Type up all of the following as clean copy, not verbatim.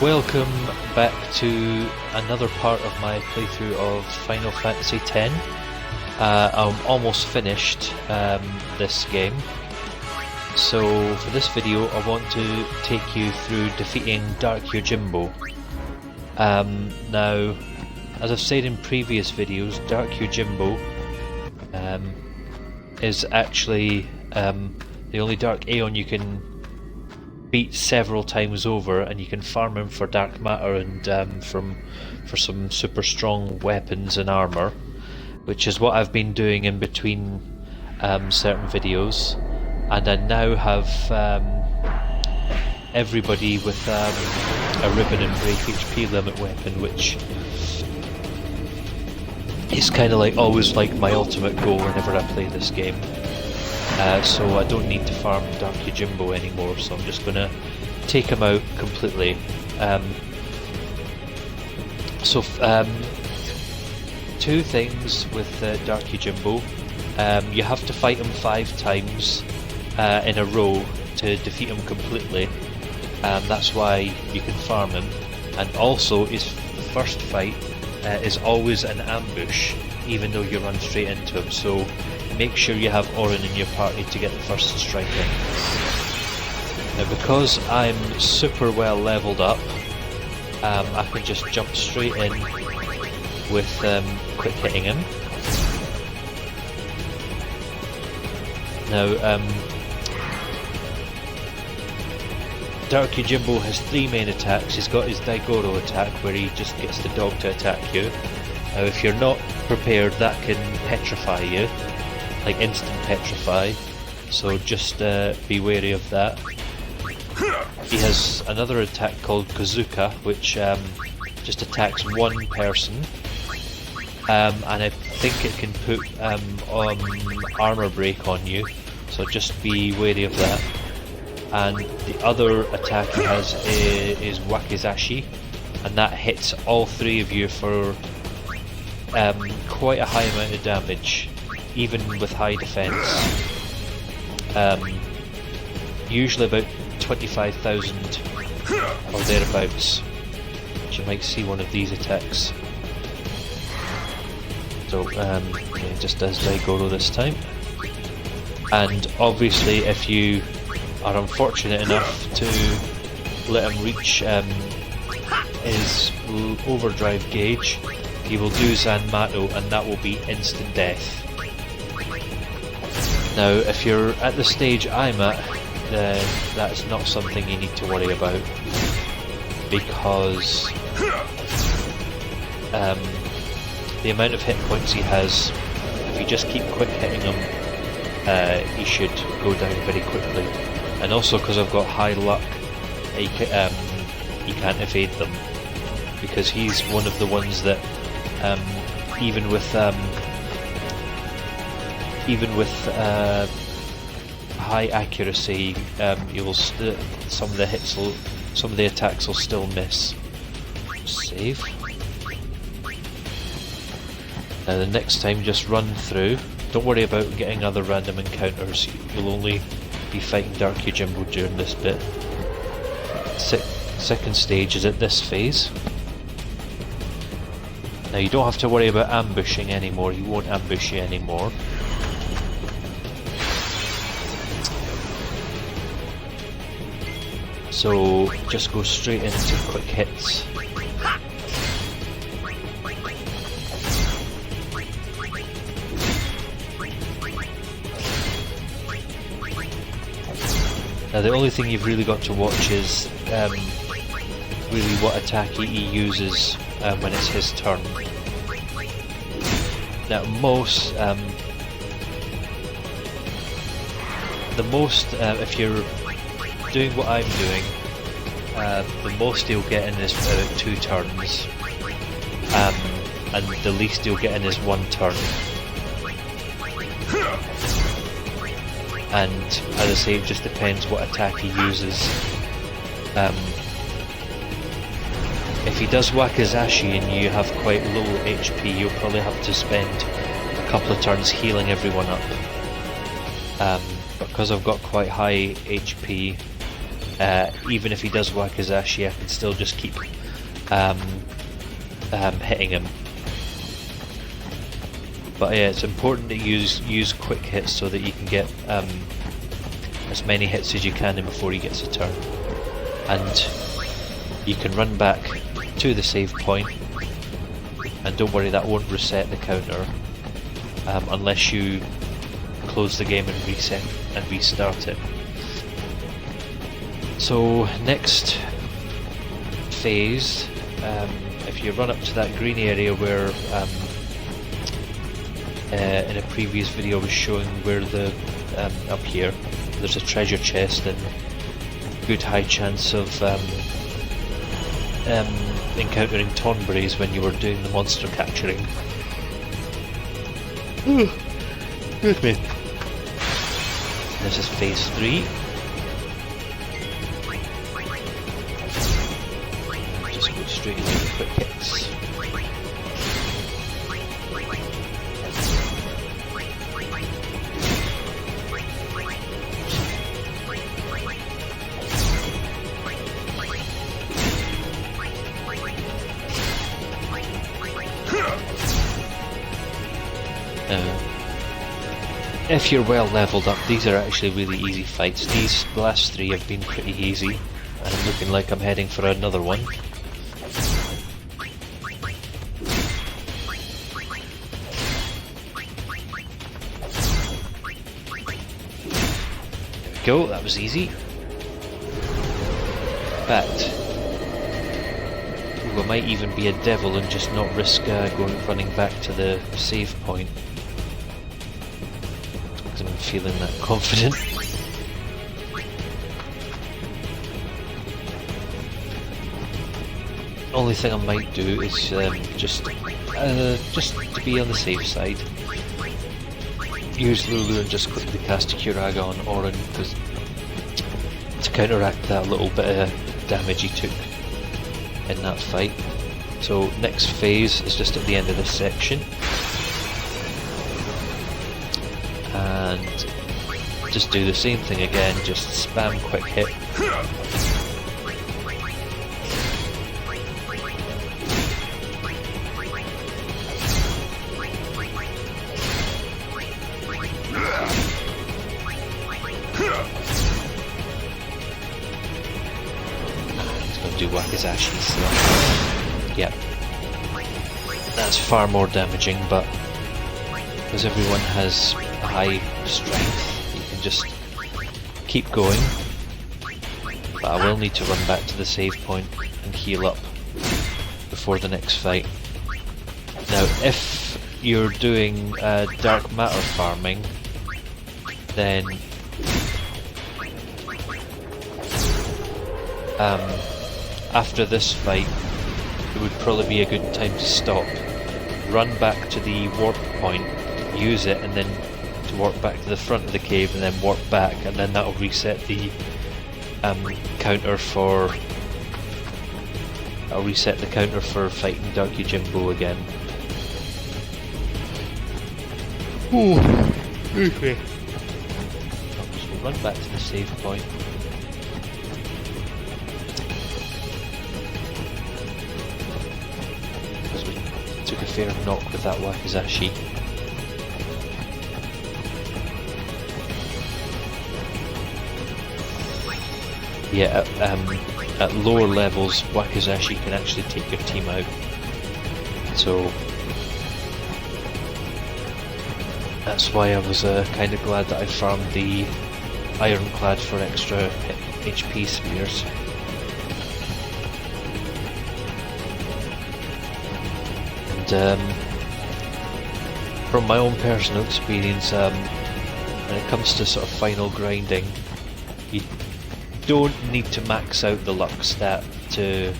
Welcome back to another part of my playthrough of Final Fantasy X. I'm almost finished this game. So for this video I want to take you through defeating Dark Yojimbo. Now, as I've said in previous videos, Dark Yojimbo is actually the only Dark Aeon you can beat several times over, and you can farm him for dark matter and for some super strong weapons and armour, which is what I've been doing in between certain videos. And I now have everybody with a ribbon and break HP limit weapon, which is kind of like always like my ultimate goal whenever I play this game. So I don't need to farm Dark Yojimbo anymore, so I'm just gonna take him out completely. Two things with Dark Yojimbo. You have to fight him 5 times in a row to defeat him completely. That's why you can farm him. And also his first fight is always an ambush, even though you run straight into him. So make sure you have Orin in your party to get the first strike in. Now, because I'm super well leveled up, I can just jump straight in with quick hitting him. Now, Dark Yojimbo has 3 main attacks. He's got his Daigoro attack where he just gets the dog to attack you. Now, if you're not prepared, that can petrify you, like instant petrify, so just be wary of that. He has another attack called Kazuka, which just attacks one person, and I think it can put armor break on you, so just be wary of that. And the other attack he has is Wakizashi, and that hits all 3 of you for quite a high amount of damage, even with high defense. Usually about 25,000 or thereabouts, which you might see one of these attacks. So yeah, just does Daigoro this time. And obviously if you are unfortunate enough to let him reach his overdrive gauge, he will do Zanmato, and that will be instant death. Now, if you're at the stage I'm at, then that's not something you need to worry about, because the amount of hit points he has, if you just keep quick hitting him, he should go down very quickly. And also because I've got high luck, he can't evade them, because he's one of the ones that even with high accuracy, you'll some of the attacks will still miss. Save. Now the next time, just run through. Don't worry about getting other random encounters. You'll only be fighting Dark Yojimbo during this bit. Second stage is at this phase. Now you don't have to worry about ambushing anymore. He won't ambush you anymore. So just go straight into quick hits. Now the only thing you've really got to watch is really what attack he uses when it's his turn. Now if you're doing what I'm doing, the most he'll get in is about 2 turns, and the least he'll get in is 1 turn. And as I say, it just depends what attack he uses. If he does Wakizashi and you have quite low HP, you'll probably have to spend a couple of turns healing everyone up. But because I've got quite high HP, even if he does Wakizashi, I can still just keep hitting him. But yeah, it's important to use quick hits so that you can get as many hits as you can in before he gets a turn. And you can run back to the save point, and don't worry, that won't reset the counter unless you close the game and reset and restart it. So next phase, if you run up to that green area where in a previous video I was showing where the up here there's a treasure chest and good high chance of encountering Tonberries when you were doing the monster capturing. Excuse me. This is phase 3. Just go straight into the quick hits. If you're well leveled up, these are actually really easy fights. These last 3 have been pretty easy, and I'm looking like I'm heading for another one. There we go, that was easy. But I might even be a devil and just not risk running back to the save point. I'm feeling that confident. Only thing I might do is just to be on the safe side, use Lulu and just quickly cast a Curaga on Orin to counteract that little bit of damage he took in that fight. So next phase is just at the end of this section. And just do the same thing again, just spam quick hit. He's going to do Wakizashi, so yeah. That's far more damaging, but because everyone has high strength, you can just keep going. But I will need to run back to the save point and heal up before the next fight. Now, if you're doing dark matter farming, then after this fight, it would probably be a good time to stop, run back to the warp point, use it, and then to warp back to the front of the cave, and then warp back, and then that'll reset the counter for. I'll reset the counter for fighting Dark Yojimbo again. Ooh, okay. So we'll run back to the save point. Because we took a fair knock with that Wakizashi. Yeah, at lower levels, Wakizashi can actually take your team out. So that's why I was kind of glad that I farmed the Ironclad for extra HP spears. And from my own personal experience, when it comes to sort of final grinding, you don't need to max out the luck stat to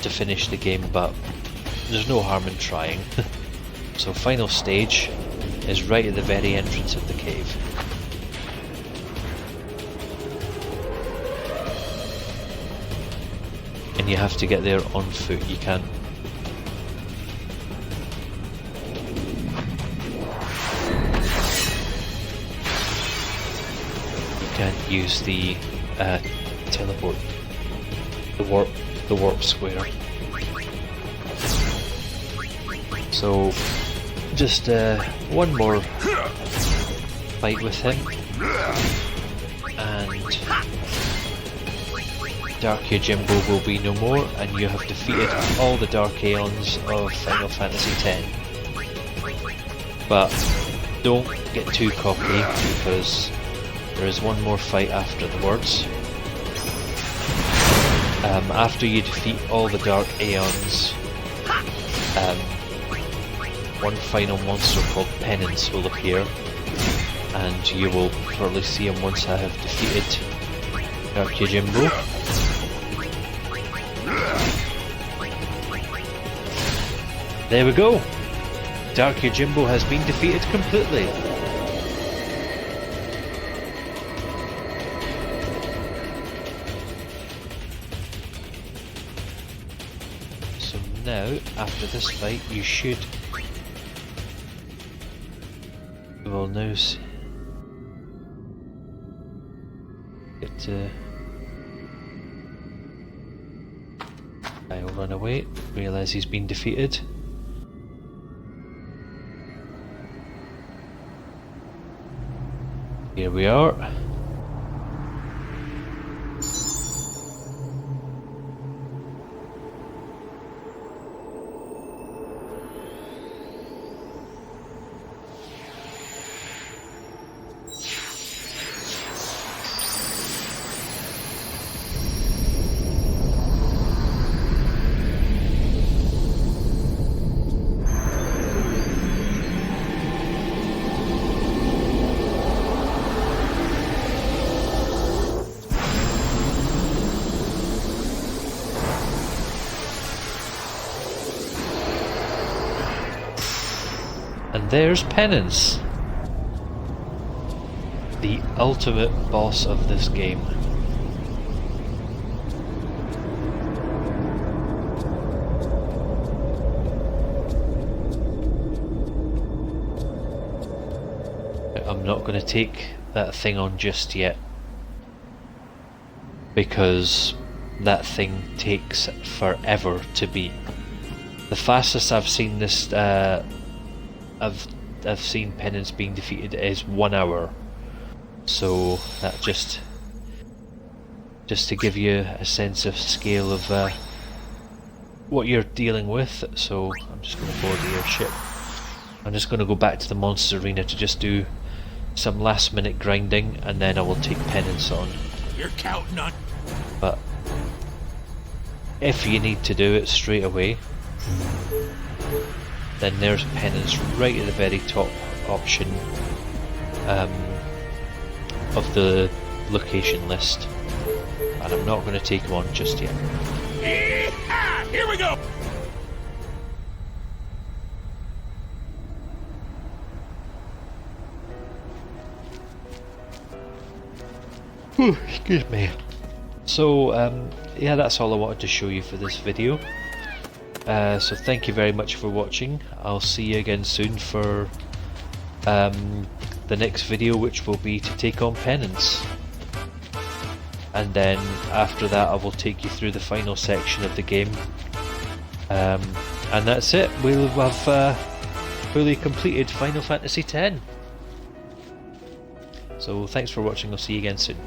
finish the game, but there's no harm in trying. So final stage is right at the very entrance of the cave. And you have to get there on foot, you can't. You can't use the teleport, the warp square. So just one more fight with him, and Dark Yojimbo will be no more, and you have defeated all the Dark Aeons of Final Fantasy X. But don't get too cocky, because there is one more fight afterwards. After you defeat all the Dark Aeons, one final monster called Penance will appear, and you will probably see him once I have defeated Dark Yojimbo. There we go! Dark Yojimbo has been defeated completely. So now, after this fight, you will now I'll run away, realise he's been defeated. Here we are. And there's Penance, the ultimate boss of this game. I'm not going to take that thing on just yet, because that thing takes forever to beat. The fastest I've seen this I've seen Penance being defeated is 1 hour, so that just to give you a sense of scale of what you're dealing with. So I'm just going to board the airship. I'm just going to go back to the monster arena to just do some last minute grinding, and then I will take Penance on. You're counting on. But if you need to do it straight away, then there's Penance right at the very top option of the location list, and I'm not going to take him on just yet. Yeehaw! Here we go! Excuse me. So yeah, that's all I wanted to show you for this video. So thank you very much for watching. I'll see you again soon for the next video, which will be to take on Penance. And then after that I will take you through the final section of the game. And that's it. We'll have fully completed Final Fantasy X. So thanks for watching. I'll see you again soon.